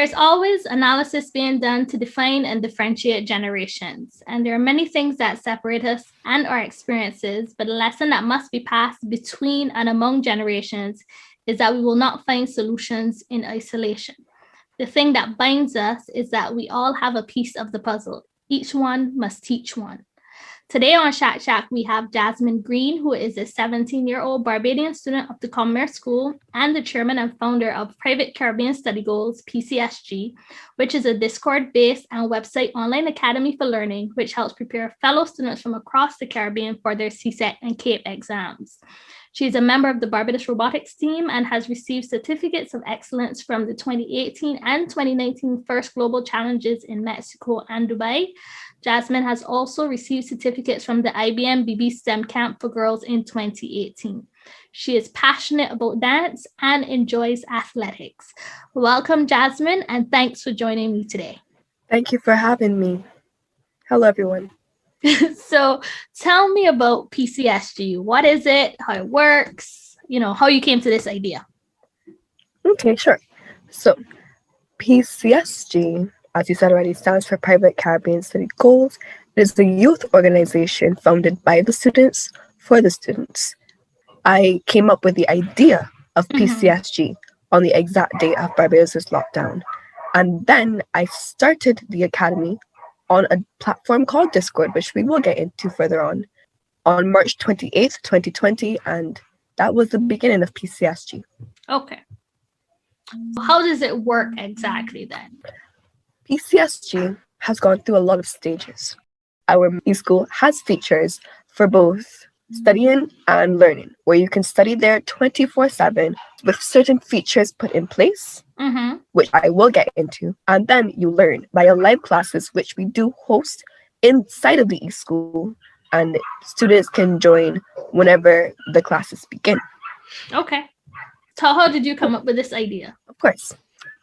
There's always analysis being done to define and differentiate generations, and there are many things that separate us and our experiences, but a lesson that must be passed between and among generations is that we will not find solutions in isolation. The thing that binds us is that we all have a piece of the puzzle. Each one must teach one. Today on Shak, we have Jasmine Greene, who is a 17-year-old Barbadian student of the Commerce School and the chairman and founder of Private Caribbean Study Goals, PCSG, which is a Discord-based and website online academy for learning, which helps prepare fellow students from across the Caribbean for their CSEC and CAPE exams. She is a member of the Barbados Robotics team and has received certificates of excellence from the 2018 and 2019 First Global Challenges in Mexico and Dubai. Jasmine has also received certificates from the IBM BB STEM Camp for Girls in 2018. She is passionate about dance and enjoys athletics. Welcome, Jasmine, and thanks for joining me today. Thank you for having me. Hello, everyone. So tell me about PCSG. What is it? How it works? How you came to this idea. Okay, sure. So PCSG, as you said already, stands for Private Caribbean Study Goals. It is a youth organization founded by the students for the students. I came up with the idea of PCSG on the exact day of Barbados' lockdown. And then I started the academy on a platform called Discord, which we will get into further on March 28th, 2020. And that was the beginning of PCSG. Okay. How does it work exactly then? PCSG has gone through a lot of stages. Our e-school has features for both studying and learning, where you can study there 24/7 with certain features put in place, which I will get into. And then you learn via live classes, which we do host inside of the e-school, and students can join whenever the classes begin. Okay. So how did you come up with this idea? Of course.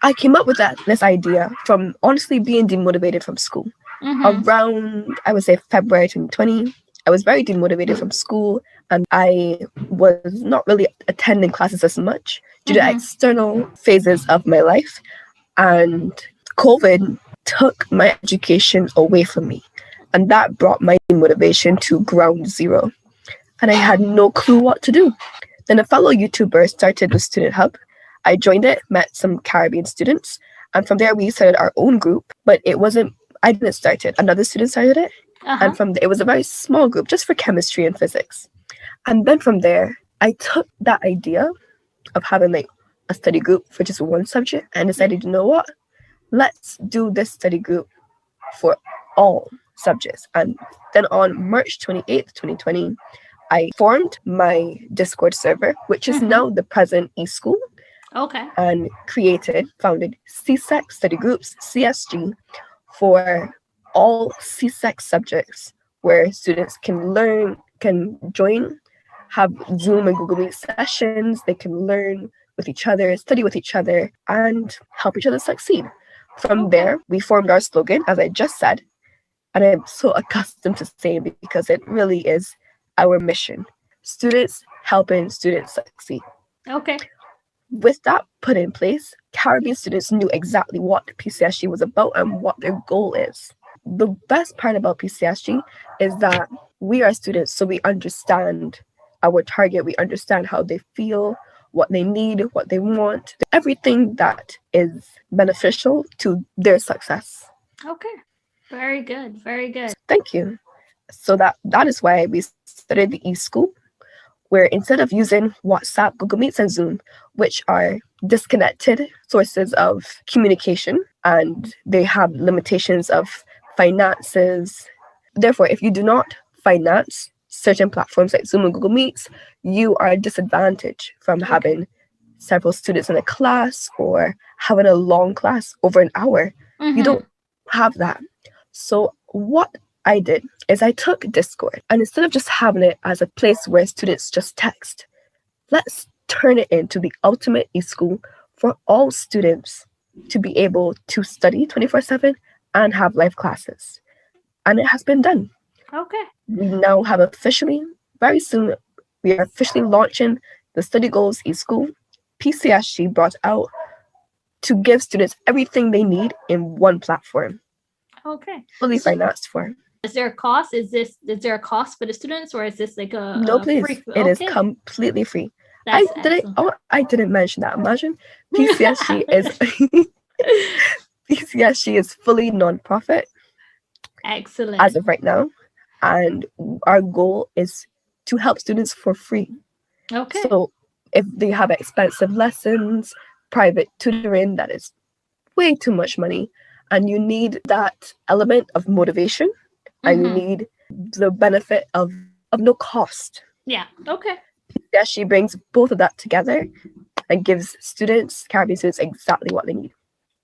I came up with this idea from honestly being demotivated from school. Around, I would say, February 2020, I was very demotivated from school, and I was not really attending classes as much due to external phases of my life. And COVID took my education away from me, and that brought my motivation to ground zero. And I had no clue what to do. Then a fellow YouTuber started the Student Hub. I joined it, met some Caribbean students, and from there we started our own group. But I didn't start it. Another student started it. And from there, it was a very small group just for chemistry and physics. And then from there, I took that idea of having like a study group for just one subject and decided, you know what? Let's do this study group for all subjects. And then on March 28th, 2020, I formed my Discord server, which is now the present e-school. Okay. And founded CSEC study groups, CSG, for all CSEC subjects where students can join, have Zoom and Google Meet sessions. They can learn with each other, study with each other, and help each other succeed. From there, we formed our slogan, as I just said, and I'm so accustomed to saying it because it really is our mission. Students helping students succeed. Okay. With that put in place, Caribbean students knew exactly what PCSG was about and what their goal is. The best part about PCSG is that we are students, so we understand our target, we understand how they feel, what they need, what they want, everything that is beneficial to their success. Okay. Very good. Very good. Thank you. So that is why we started the e-school, where instead of using WhatsApp, Google Meets, and Zoom, which are disconnected sources of communication, and they have limitations of finances. Therefore, if you do not finance certain platforms like Zoom and Google Meets, you are disadvantaged from having several students in a class or having a long class over an hour. You don't have that. So what I did is I took Discord, and instead of just having it as a place where students just text, let's turn it into the ultimate e-school for all students to be able to study 24/7 and have live classes. And it has been done. Okay. We now have very soon, we are officially launching the Study Goals e-school. PCSG brought out to give students everything they need in one platform. Okay. Fully financed for. Is there a cost? Is there a cost for the students, or is this like no, a please. free? It is completely free. That's excellent. I didn't mention that. Imagine PCSG is PCSG is fully non-profit. Excellent. As of right now, and our goal is to help students for free. Okay. So if they have expensive lessons, private tutoring that is way too much money, and you need that element of motivation, and you need the benefit of no cost. Yeah. Okay. Yeah, she brings both of that together and gives Caribbean students exactly what they need.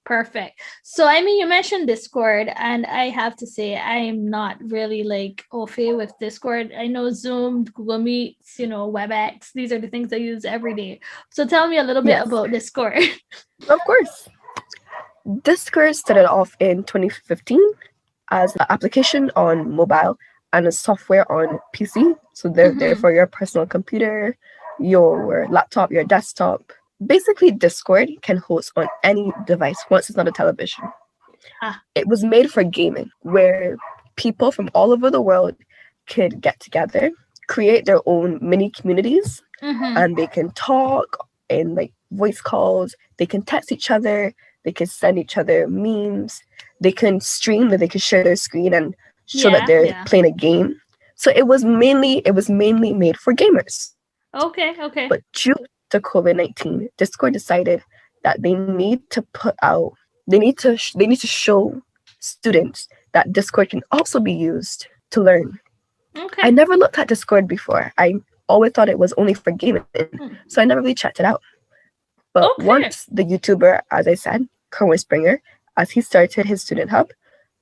Perfect. So, I mean, you mentioned Discord, and I have to say, I'm not really like au fait with Discord. I know Zoom, Google Meets, WebEx. These are the things I use every day. So, tell me a little bit about Discord. Of course. Discord started off in 2015 as an application on mobile and a software on PC. So they're there for your personal computer, your laptop, your desktop. Basically, Discord can host on any device once it's not a television. It was made for gaming, where people from all over the world could get together, create their own mini communities, and they can talk in like voice calls. They can text each other. They can send each other memes. They can stream, that they can share their screen and show that they're playing a game. So it was mainly made for gamers. Okay. But due to COVID-19, Discord decided that they need to show students that Discord can also be used to learn. Okay. I never looked at Discord before. I always thought it was only for gaming, so I never really checked it out. But once the YouTuber, as I said, Kerwin Springer, as he started his student hub,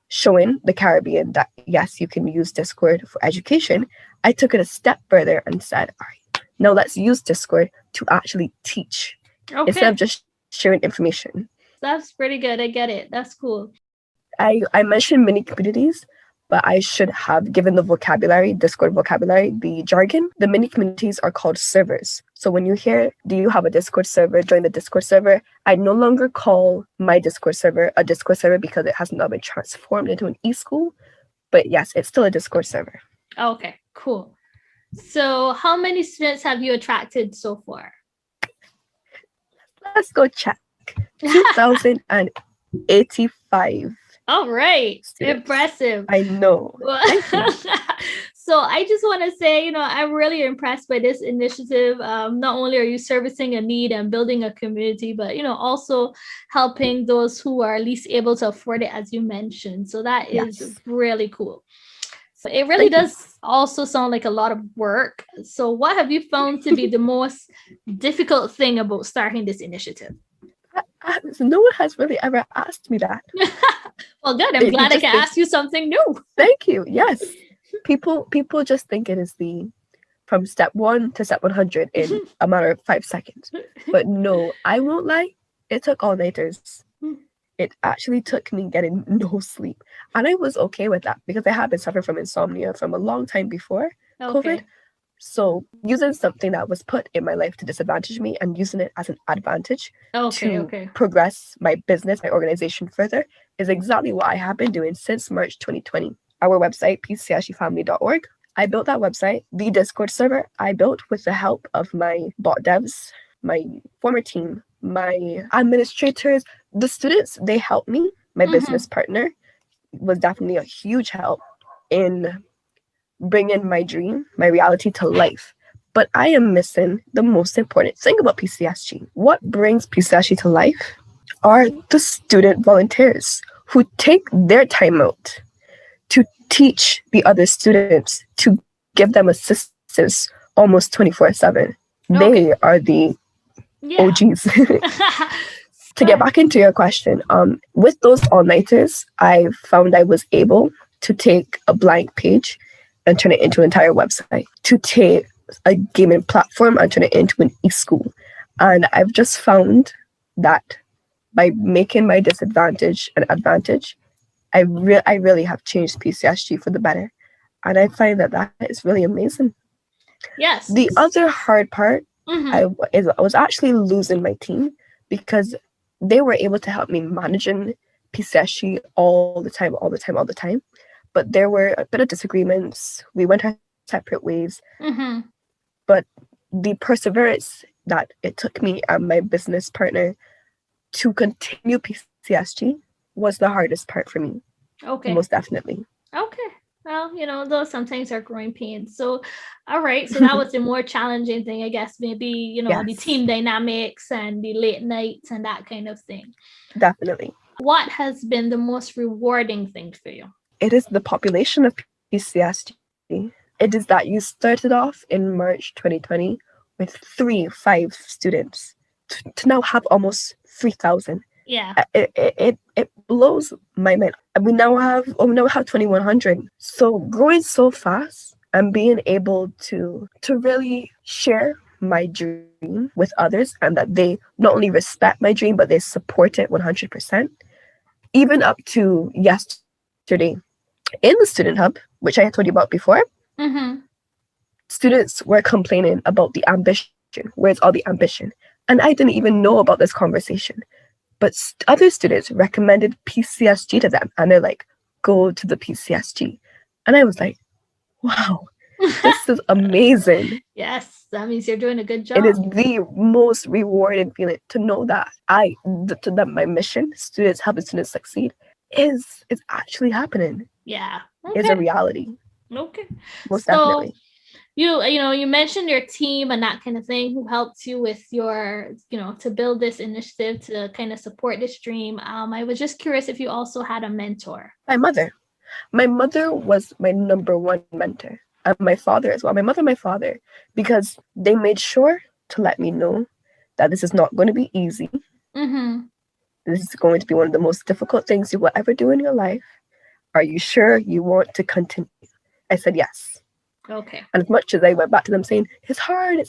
showing the Caribbean that yes, you can use Discord for education, I took it a step further and said, all right, now let's use Discord to actually teach instead of just sharing information. That's pretty good. I get it. That's cool. I mentioned mini communities, but I should have given the vocabulary, Discord vocabulary, the jargon. The mini communities are called servers. So when you hear, do you have a Discord server? Join the Discord server. I no longer call my Discord server a Discord server because it has not been transformed into an e-school. But yes, it's still a Discord server. Okay, cool. So how many students have you attracted so far? Let's go check. 2,085. All right. Students. Impressive. I know. So I just want to say, I'm really impressed by this initiative. Not only are you servicing a need and building a community, but, also helping those who are least able to afford it, as you mentioned. So that is really cool. So it really does also sound like a lot of work. So what have you found to be the most difficult thing about starting this initiative? No one has really ever asked me that. Well, good. I'm glad I can ask you something new. Thank you. Yes. People just think it is from step 1 to step 100 in a matter of 5 seconds. But no, I won't lie. It took all-nighters. It actually took me getting no sleep. And I was okay with that because I had been suffering from insomnia from a long time before COVID. So using something that was put in my life to disadvantage me and using it as an advantage to progress my business, my organization further is exactly what I have been doing since March 2020. Our website, pcsgfamily.org. I built that website. The Discord server I built with the help of my bot devs, my former team, my administrators, the students, they helped me. My business partner was definitely a huge help in bringing my dream, my reality to life. But I am missing the most important thing about PCSG. What brings PCSG to life are the student volunteers who take their time out to teach the other students, to give them assistance almost 24/7. They are the OGs. To get back into your question, with those all-nighters, I found I was able to take a blank page and turn it into an entire website, to take a gaming platform and turn it into an e-school. And I've just found that by making my disadvantage an advantage, I really have changed PCSG for the better. And I find that is really amazing. Yes. The other hard part, I was actually losing my team because they were able to help me managing PCSG all the time, all the time, all the time. But there were a bit of disagreements. We went our separate ways. Mm-hmm. But the perseverance that it took me and my business partner to continue PCSG was the hardest part for me, Okay. most definitely. Okay. Well, those sometimes are growing pains. So, all right. So that was the more challenging thing, I guess. Maybe, the Yes, team dynamics and the late nights and that kind of thing. definitely. What has been the most rewarding thing for you? It is the population of PCSG. It is that you started off in March 2020 with 5 students to now have almost 3,000. Yeah. It blows my mind. We now have 2,100. So growing so fast and being able to really share my dream with others, and that they not only respect my dream but they support it 100%. Even up to yesterday in the student hub, which I had told you about before, Mm-hmm. students were complaining about the ambition. Where's all the ambition? And I didn't even know about this conversation. But other students recommended PCSG to them, and they're like, go to the PCSG. And I was like, wow, this is amazing. Yes, that means you're doing a good It is job. the most rewarding feeling to know that that my mission, students helping students succeed, is actually happening, Yeah. is a Okay. reality, Okay. most So definitely. you mentioned your team and that kind of thing who helped you with your, to build this initiative to kind of support this dream. I was just curious if you also had a mentor. My mother. My mother was my number one mentor, and my father as well. My mother and my father, because they made sure to let me know that this is not going to be easy. Mm-hmm. This is going to be one of the most difficult things you will ever do in your life. Are you sure you want to continue? I said yes. Okay. And as much as I went back to them saying, it's hard,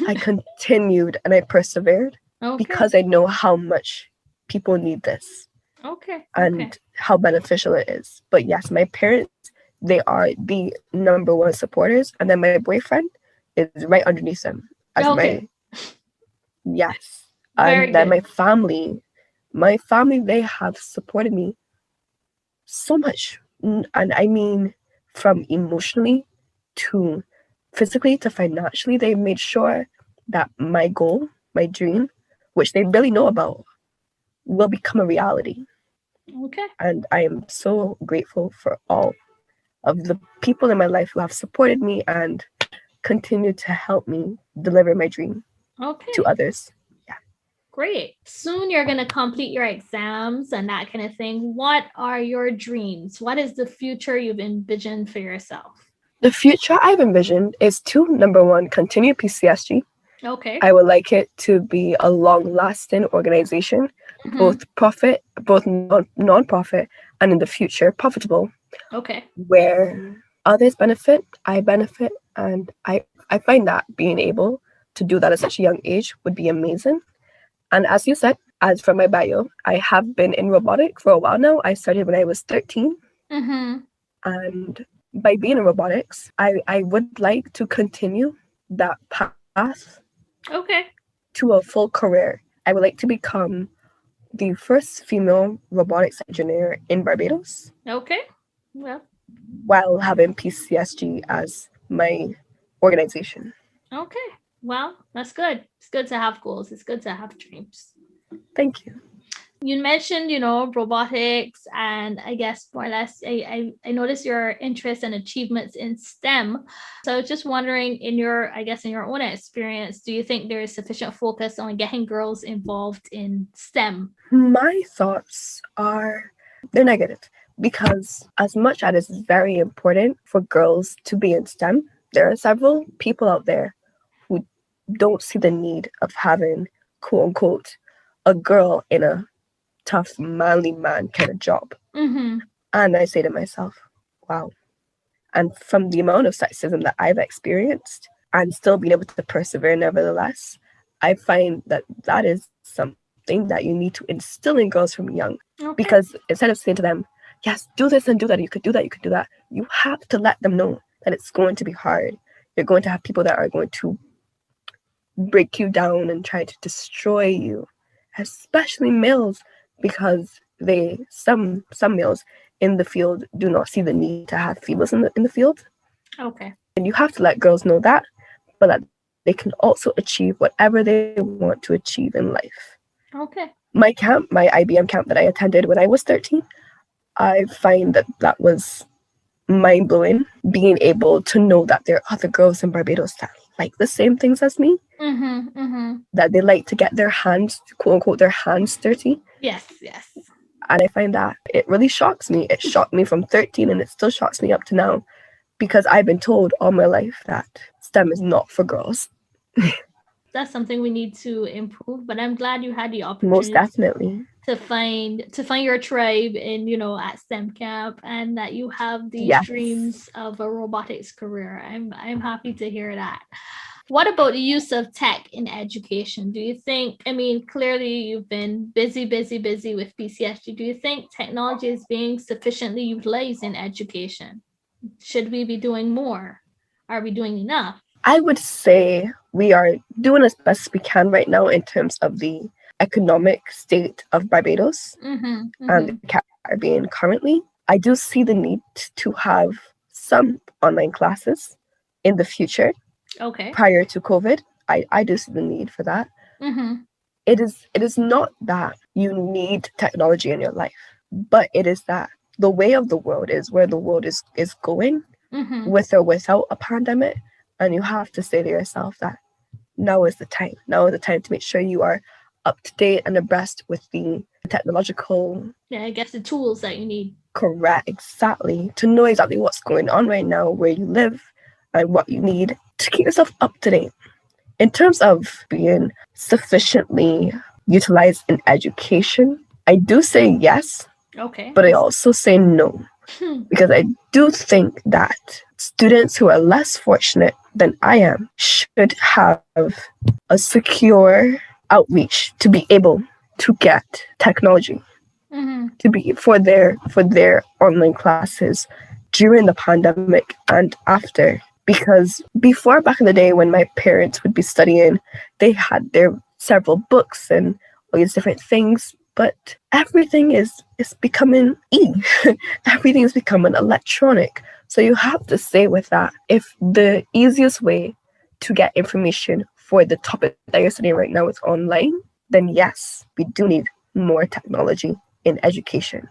I continued and I persevered Okay. because I know how much people need this Okay. Okay. and how beneficial it is. But yes, my parents, they are the number one supporters. And then my boyfriend is right underneath them as my, Okay. yes. Very And then good. my family, they have supported me so much. And I mean, from emotionally to physically to financially, they made sure that my goal, my dream, which they really know about, will become a reality. Okay. And I am so grateful for all of the people in my life who have supported me and continue to help me deliver my dream to Okay. others. Yeah. Great. Soon you're going to complete your exams and that kind of thing. What are your dreams? What is the future you've envisioned for yourself? The future I've envisioned is to, number one, continue PCSG. Okay. I would like it to be a long-lasting organization, Mm-hmm. both non-profit, and in the future profitable, Okay. where others benefit, I benefit, and I find that being able to do that at such a young age would be amazing. And as you said, as for my bio, I have been in robotic for a while now. I started when I was 13, Mm-hmm. and by being in robotics, I would like to continue that path Okay. to a full career. I would like to become the first female robotics engineer in Barbados Okay. Well, while having PCSG as my organization. okay. Well, that's good. It's good to have goals. It's good to have dreams. Thank you. You mentioned, robotics, and I guess more or less, I noticed your interest and achievements in STEM. So I was just wondering, in your own experience, do you think there is sufficient focus on getting girls involved in STEM? My thoughts are they're negative because as much as it's very important for girls to be in STEM, there are several people out there who don't see the need of having quote unquote a girl in a tough manly man kind of job. Mm-hmm. And I say to myself, wow. And from the amount of sexism that I've experienced and still being able to persevere nevertheless, I find that that is something that you need to instill in girls from young. Because Okay. instead of saying to them, yes, do this and do that, you could do that, you could do that, you have to let them know that it's going to be hard. You're going to have people that are going to break you down and try to destroy you. especially males, because some males in the field do not see the need to have females in the field. Okay. And you have to let girls know that, but that they can also achieve whatever they want to achieve in life. Okay. My IBM camp that I attended when I was 13, I find that was mind blowing, being able to know that there are other girls in Barbados that like the same things as me, that they like to get their hands, quote unquote, their hands dirty. Yes, yes. And I find that it really shocks me. It shocked me from 13 and it still shocks me up to now, because I've been told all my life that STEM is not for girls. That's something we need to improve, but I'm glad you had the Most opportunity definitely. to find your tribe in, at STEM camp, and that you have these Yes. dreams of a robotics career. I'm happy to hear that. What about the use of tech in education? Do you think, I mean, clearly you've been busy with PCSG. Do you think technology is being sufficiently utilized in education? Should we be doing more? Are we doing enough? I would say we are doing as best we can right now in terms of the economic state of Barbados and the Caribbean currently. I do see the need to have some online classes in the future. Okay. Prior to COVID, I do see the need for that. It is not that you need technology in your life, but it is that the way of the world is where the world is going, with or without a pandemic. And you have to say to yourself that now is the time. Now is the time to make sure you are up to date and abreast with the technological. Yeah, I guess the tools that you need. Correct, exactly. To know exactly what's going on right now, where you live, and what you need to keep yourself up to date. In terms of being sufficiently utilized in education, I do say yes. Okay. But I also say no. Because I do think that students who are less fortunate than I am should have a secure outreach to be able to get technology, to be for their online classes during the pandemic and after. Because before, back in the day when my parents would be studying, they had their several books and all these different things. But everything is becoming everything is becoming electronic. So you have to say with that, if the easiest way to get information for the topic that you're studying right now is online, then yes, we do need more technology in education.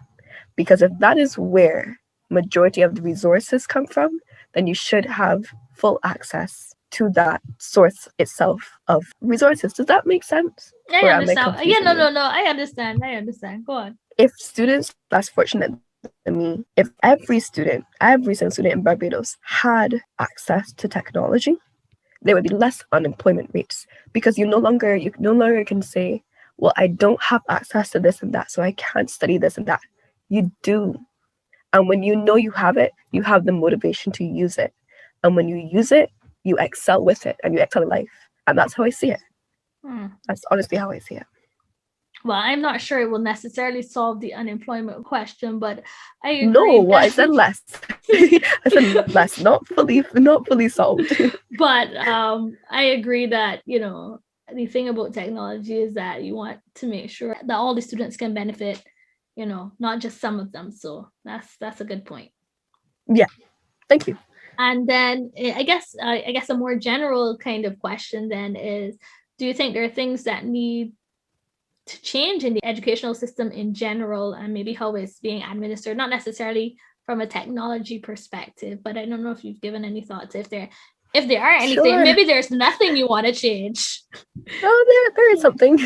Because if that is where majority of the resources come from, then you should have full access to that source itself of resources. Does that make sense? I understand. Yeah, no. I understand. Go on. If students less fortunate than me, if every single student in Barbados had access to technology, there would be less unemployment rates, because you no longer can say, well, I don't have access to this and that, so I can't study this and that. You do. And when you know you have it, you have the motivation to use it. And when you use it, you excel with it and you excel in life. And that's how I see it. That's honestly how I see it. Well, I'm not sure it will necessarily solve the unemployment question, but I agree. No, what I said less. I said less, not fully solved. But I agree that, the thing about technology is that you want to make sure that all the students can benefit, not just some of them. So that's a good point. Yeah, thank you. And then I guess a more general kind of question then is, do you think there are things that need to change in the educational system in general, and maybe how it's being administered, not necessarily from a technology perspective, but I don't know if you've given any thoughts if there are anything. Sure. Maybe there's nothing you want to change. Oh, there is something.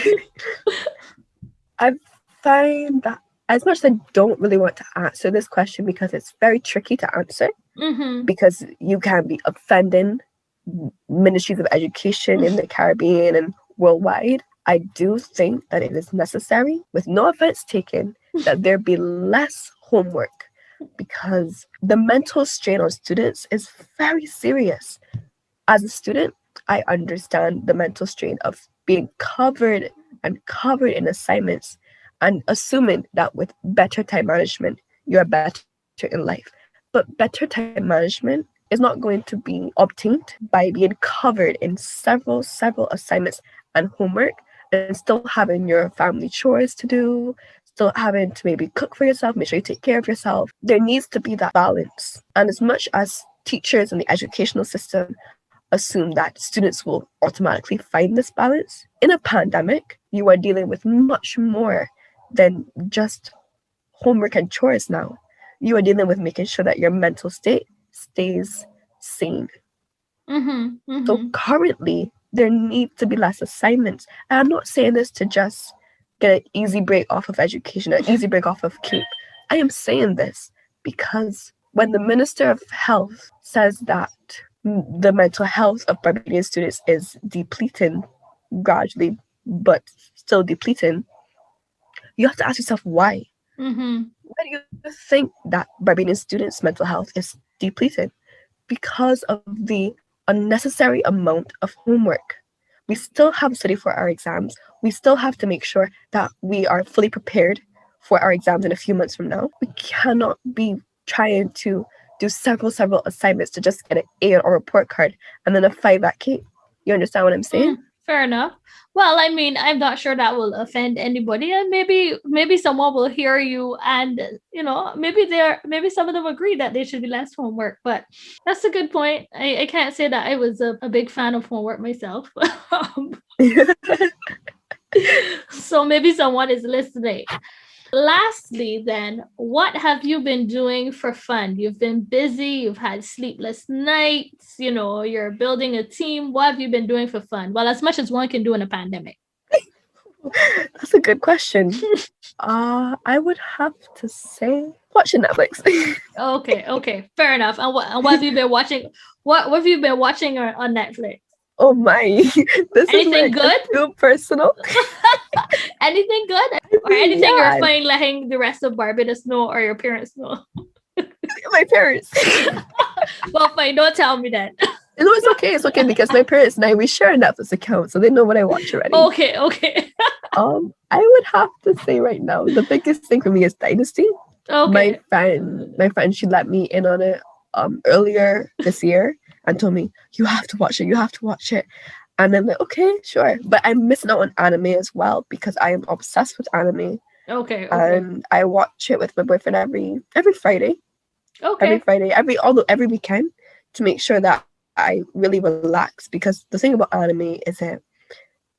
I find that as much as I don't really want to answer this question because it's very tricky to answer, because you can be offending ministries of education in the Caribbean and worldwide, I do think that it is necessary, with no offense taken, that there be less homework, because the mental strain on students is very serious. As a student, I understand the mental strain of being covered in assignments and assuming that with better time management, you are better in life. But better time management is not going to be obtained by being covered in several assignments and homework and still having your family chores to do, still having to maybe cook for yourself, make sure you take care of yourself. There needs to be that balance. And as much as teachers in the educational system assume that students will automatically find this balance, in a pandemic, you are dealing with much more than just homework and chores now. You are dealing with making sure that your mental state stays sane. So currently, there need to be less assignments. And I'm not saying this to just get an easy break off of education, an easy break off of CAPE. I am saying this because when the Minister of Health says that the mental health of Barbadian students is depleting gradually, but still depleting, you have to ask yourself why. Why do you think that Barbadian students' mental health is depleted? Because of the unnecessary amount of homework. We still have to study for our exams. We still have to make sure that we are fully prepared for our exams in a few months from now. We cannot be trying to do several assignments to just get an A on our report card and then a 5 at CAPE. You understand what I'm saying? Fair enough. Well, I mean, I'm not sure that will offend anybody, and maybe someone will hear you, and maybe some of them agree that there should be less homework. But that's a good point. I can't say that I was a big fan of homework myself. So maybe someone is listening. Lastly, then, what have you been doing for fun? You've been busy, you've had sleepless nights, you're building a team. What have you been doing for fun? Well, as much as one can do in a pandemic. That's a good question. I would have to say watching Netflix. Okay, fair enough. And what have you been watching? What have you been watching on Netflix? Oh my! Anything good? Too personal. Anything good? Or anything you're fine letting the rest of Barbados know or your parents know? My parents. Well, fine. Don't tell me that. No, it's okay. It's okay because my parents and I, we share a Netflix account, so they know what I watch already. Okay. I would have to say right now, the biggest thing for me is Dynasty. Okay. My friend, she let me in on it earlier this year and told me, you have to watch it. And I'm like, okay, sure. But I'm missing out on anime as well because I am obsessed with anime. Okay. And I watch it with my boyfriend every Friday. Okay. Every Friday, every weekend to make sure that I really relax, because the thing about anime is it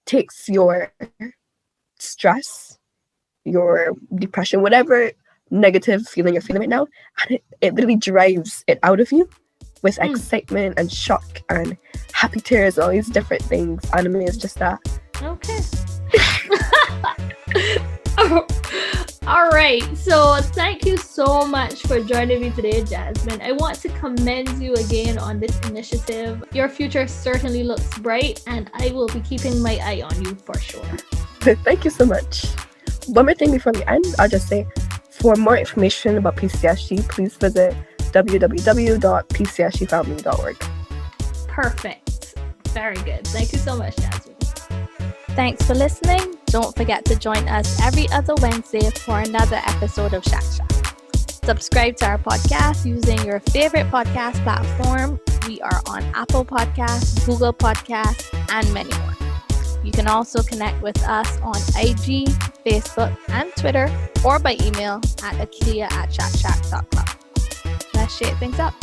takes your stress, your depression, whatever negative feeling you're feeling right now, and it literally drives it out of you with excitement and shock and happy tears, all these different things. Anime is just that. Okay. All right. So thank you so much for joining me today, Jasmine. I want to commend you again on this initiative. Your future certainly looks bright, and I will be keeping my eye on you for sure. Thank you so much. One more thing before we end, I'll just say, for more information about PCSG, please visit www.pcsgfamily.org. Perfect. Very good. Thank you so much, Jasmine. Thanks for listening. Don't forget to join us every other Wednesday for another episode of Shak. Subscribe to our podcast using your favorite podcast platform. We are on Apple Podcasts, Google Podcasts, and many more. You can also connect with us on IG, Facebook, and Twitter, or by email at akilia@shakshack.club. Let's shake things up.